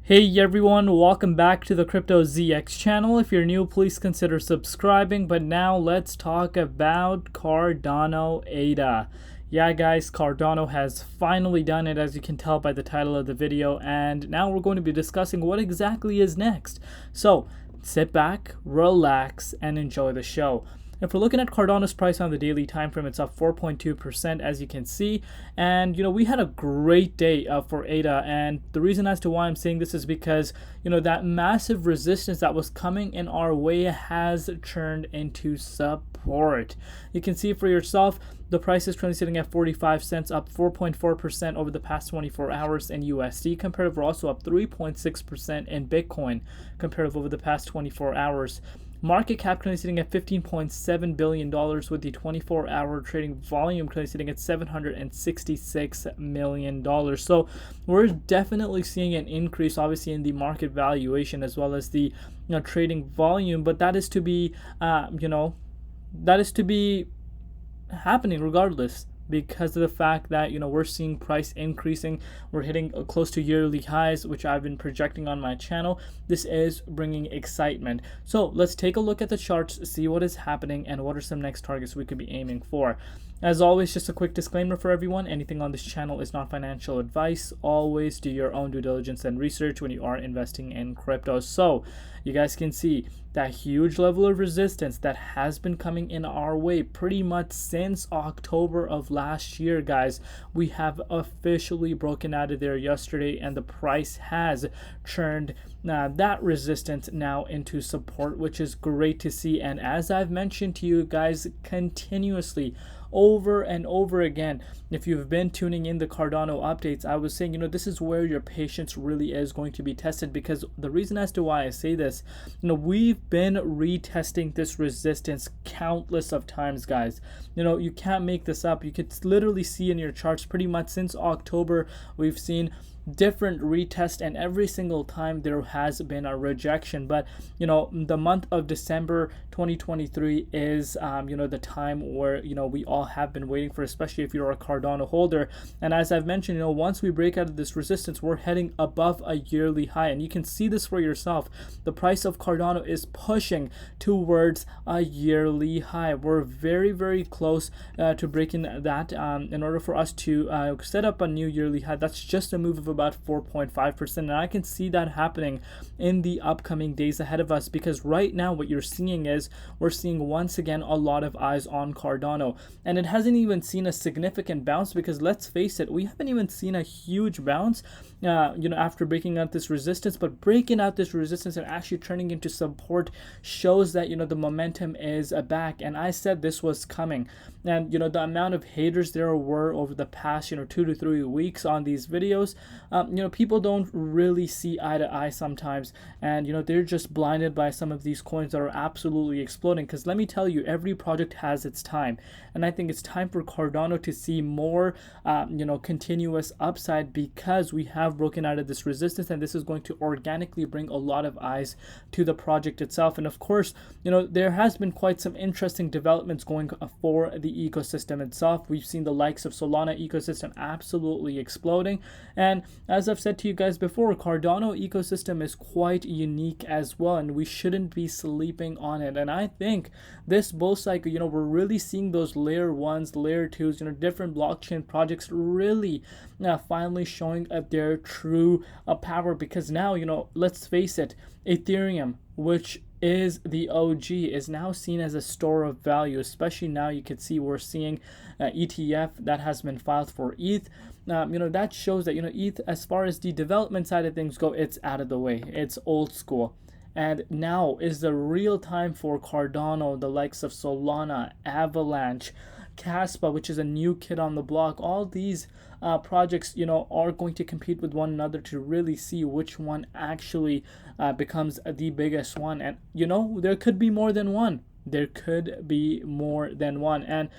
Hey everyone, welcome back to the Crypto ZX channel. If you're new, please consider subscribing. But now let's talk about Cardano ADA. Yeah guys, Cardano has finally done it, as you can tell by the title of the video, and now we're going to be discussing what exactly is next. So sit back, relax, and enjoy the show. If we're looking at Cardano's price on the daily time frame, it's up 4.2%, as you can see. And we had a great day for ADA, and the reason as to why I'm saying this is because that massive resistance that was coming in our way has turned into support. You can see for yourself, the price is currently sitting at 45 cents, up 4.4% over the past 24 hours in USD comparative. We're also up 3.6% in Bitcoin comparative over the past 24 hours. Market cap currently sitting at $15.7 billion with the 24-hour trading volume currently sitting at $766 million. So we're definitely seeing an increase, obviously, in the market valuation as well as the trading volume. But that is to be, happening regardless, because of the fact that we're seeing price increasing. We're hitting close to yearly highs, which I've been projecting on my channel. This is bringing excitement. So let's take a look at the charts, see what is happening, and what are some next targets we could be aiming for. As always, just a quick disclaimer for everyone: anything on this channel is not financial advice. Always do your own due diligence and research when you are investing in crypto. So you guys can see that huge level of resistance that has been coming in our way pretty much since October of last year, guys. We have officially broken out of there yesterday, and the price has turned that resistance now into support, which is great to see. And as I've mentioned to you guys continuously, over and over again, if you've been tuning in the Cardano updates, I was saying, this is where your patience really is going to be tested, because the reason as to why I say this, we've been retesting this resistance countless of times, guys. You can't make this up. You could literally see in your charts pretty much since October, we've seen different retest, and every single time there has been a rejection. But the month of December 2023 is the time where we all have been waiting for, especially if you're a Cardano holder. And as I've mentioned, once we break out of this resistance, we're heading above a yearly high, and you can see this for yourself. The price of Cardano is pushing towards a yearly high. We're very, very close to breaking that. In order for us to set up a new yearly high, that's just a move of about 4.5%, and I can see that happening in the upcoming days ahead of us, because right now what you're seeing is we're seeing once again a lot of eyes on Cardano, and it hasn't even seen a significant bounce, because let's face it, we haven't even seen a huge bounce after breaking out this resistance. But breaking out this resistance and actually turning into support shows that the momentum is back, and I said this was coming. And the amount of haters there were over the past 2 to 3 weeks on these videos, people don't really see eye to eye sometimes, and they're just blinded by some of these coins that are absolutely exploding. Because let me tell you, every project has its time, and I think it's time for Cardano to see more continuous upside, because we have broken out of this resistance, and this is going to organically bring a lot of eyes to the project itself. And of course, there has been quite some interesting developments going for the ecosystem itself. We've seen the likes of Solana ecosystem absolutely exploding, and as I've said to you guys before, Cardano ecosystem is quite unique as well, and we shouldn't be sleeping on it. And I think this bull cycle, we're really seeing those layer ones, layer twos, different blockchain projects really finally showing their true power. Because now, let's face it, Ethereum, which is the OG, is now seen as a store of value. Especially now, you can see we're seeing ETF that has been filed for ETH. That shows that ETH, as far as the development side of things go, it's out of the way. It's old school. And now is the real time for Cardano, the likes of Solana, Avalanche, Caspa, which is a new kid on the block. All these projects, are going to compete with one another to really see which one actually becomes the biggest one. And there could be more than one. There could be more than one. And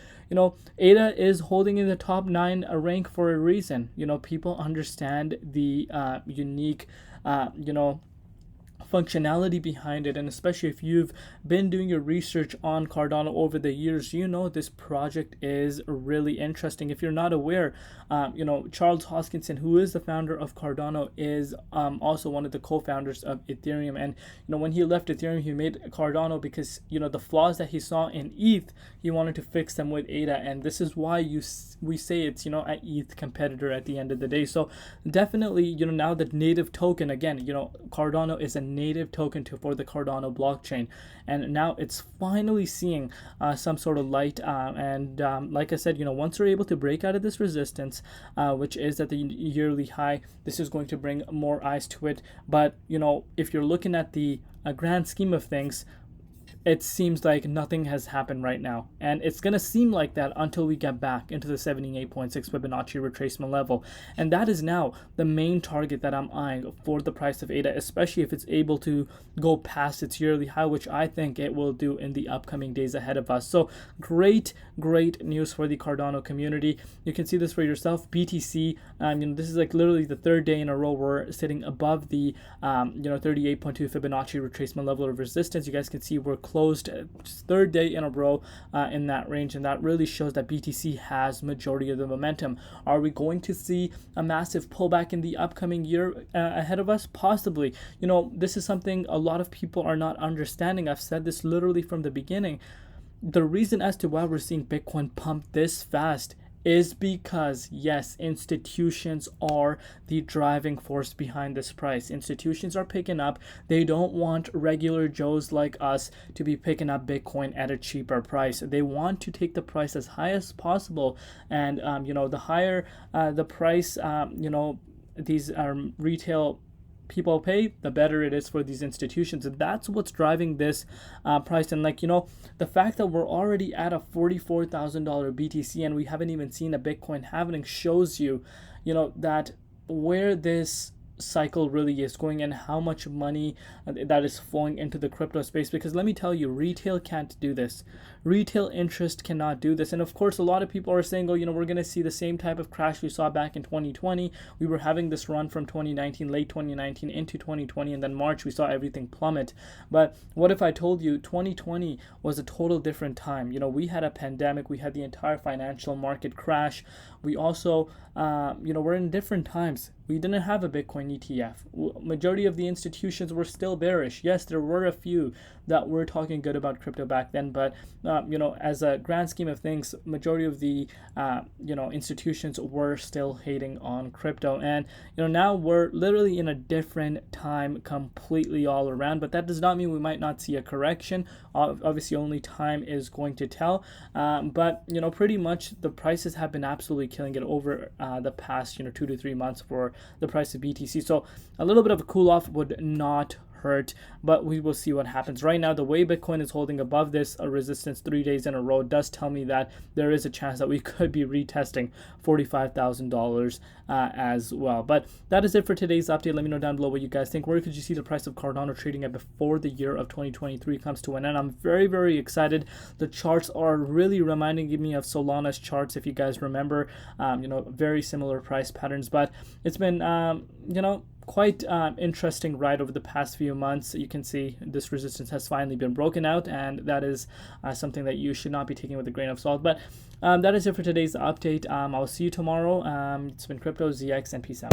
ADA is holding in the top 9 rank for a reason. People understand the unique functionality behind it. And especially if you've been doing your research on Cardano over the years, you know this project is really interesting. If you're not aware, Charles Hoskinson, who is the founder of Cardano, is also one of the co-founders of Ethereum. And when he left Ethereum, he made Cardano because the flaws that he saw in ETH, he wanted to fix them with ADA. And this is why we say it's an ETH competitor at the end of the day. So definitely, now the native token, again, Cardano is a native token for the Cardano blockchain, and now it's finally seeing some sort of light. Like I said, once we're able to break out of this resistance, which is at the yearly high, this is going to bring more eyes to it. But if you're looking at the grand scheme of things, it seems like nothing has happened right now. And it's going to seem like that until we get back into the 78.6 Fibonacci retracement level. And that is now the main target that I'm eyeing for the price of ADA, especially if it's able to go past its yearly high, which I think it will do in the upcoming days ahead of us. So great news for the Cardano community. You can see this for yourself. BTC, this is like literally the third day in a row we're sitting above the 38.2 Fibonacci retracement level of resistance. You guys can see we're closed third day in a row in that range, and that really shows that BTC has majority of the momentum. Are we going to see a massive pullback in the upcoming year ahead of us? Possibly. This is something a lot of people are not understanding. I've said this literally from the beginning. The reason as to why we're seeing Bitcoin pump this fast is because, yes, institutions are the driving force behind this price. Institutions are picking up. They don't want regular Joes like us to be picking up Bitcoin at a cheaper price. They want to take the price as high as possible. And, the higher the price, these retail people pay, the better it is for these institutions. And that's what's driving this price. And the fact that we're already at a $44,000 BTC and we haven't even seen a Bitcoin halving shows you, that where this cycle really is going and how much money that is flowing into the crypto space. Because let me tell you, retail can't do this. Retail interest cannot do this. And of course, a lot of people are saying, we're going to see the same type of crash we saw back in 2020. We were having this run from 2019, late 2019 into 2020, and then March we saw everything plummet. But what if I told you 2020 was a total different time? We had a pandemic, we had the entire financial market crash. We also, we're in different times. We didn't have a Bitcoin ETF. Majority of the institutions were still bearish. Yes, there were a few that were talking good about crypto back then, but as a grand scheme of things, majority of the institutions were still hating on crypto. And now we're literally in a different time completely all around. But that does not mean we might not see a correction. Obviously, only time is going to tell. But pretty much the prices have been absolutely killing it over the past 2 to 3 months for the price of BTC. So a little bit of a cool off would not hurt, but we will see what happens. Right now, the way Bitcoin is holding above this resistance 3 days in a row does tell me that there is a chance that we could be retesting $45,000 as well. But that is it for today's update. Let me know down below what you guys think. Where could you see the price of Cardano trading at before the year of 2023 comes to an end? I'm very excited. The charts are really reminding me of Solana's charts, if you guys remember. Very similar price patterns, but it's been quite interesting ride over the past few months. You can see this resistance has finally been broken out, and that is something that you should not be taking with a grain of salt. But that is it for today's update. I'll see you tomorrow. It's been Crypto ZX, and peace out.